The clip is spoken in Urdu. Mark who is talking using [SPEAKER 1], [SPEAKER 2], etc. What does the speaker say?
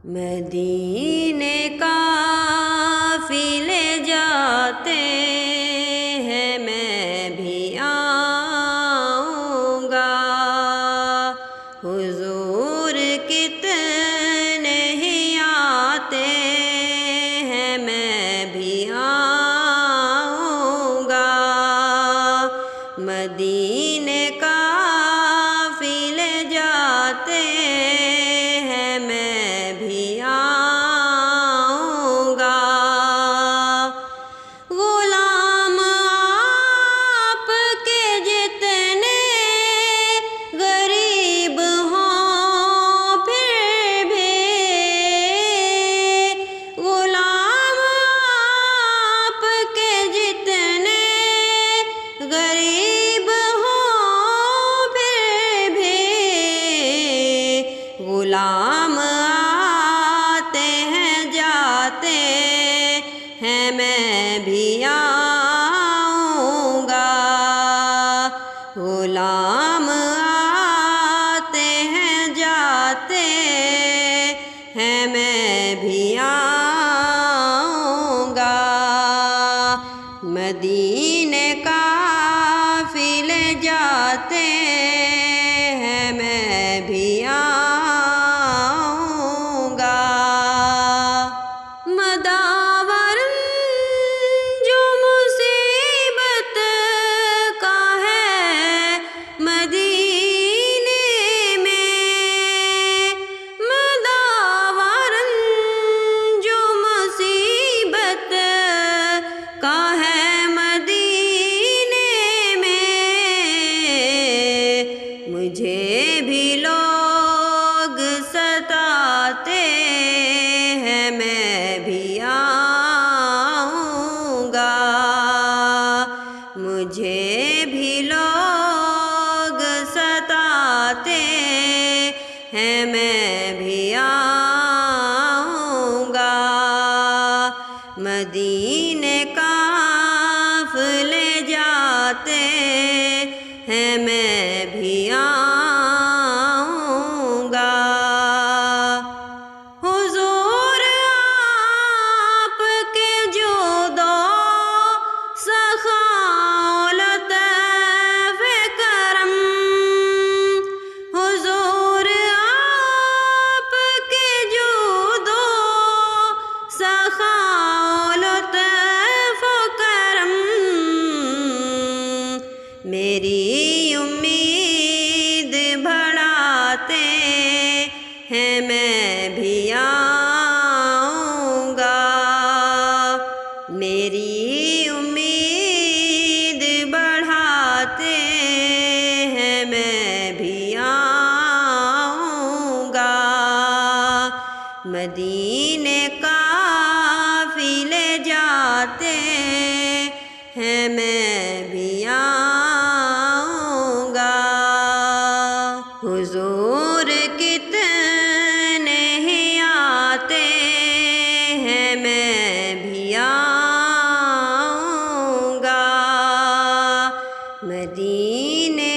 [SPEAKER 1] مدینے قافلے جاتے ہیں میں بھی آؤں گا، حضور کتنے ہی آتے ہیں میں بھی آؤں گا، مدینے قافلے جاتے ہیں میں بھی آؤں گا، غلام آپ کے جتنے غریب ہوں پھر بھی، غلام آپ کے جتنے غریب ہوں پھر بھی، غلام آتے ہیں جاتے ہیں میں بھی آؤں گا، غلام آتے ہیں جاتے ہیں میں بھی آؤں گا، مدینے قافلے جاتے ہیں میں بھی آؤں گا، مداور جو مصیبت کا ہے مدینے میں، مداور جو مصیبت کا ہے مدینے میں، مجھے بھی لوگ ستاتے ہیں میں بھی آؤں گا، مجھے بھی لوگ ستاتے ہیں میں بھی آؤں گا، مدینے قافلے جاتے ہیں میں بھی آؤں گا، حضور آپ کے جود و سخا لطف کرم، حضور آپ کے جود و سخا لطف کرم، میری امید بڑھاتے ہیں میں بھی آؤں گا، میری امید بڑھاتے ہیں میں بھی آؤں گا، مدینے قافلے جاتے ہیں میں بھی آؤں گا، حضور کتنے ہی آتے ہیں میں بھی آؤں گا، مدینے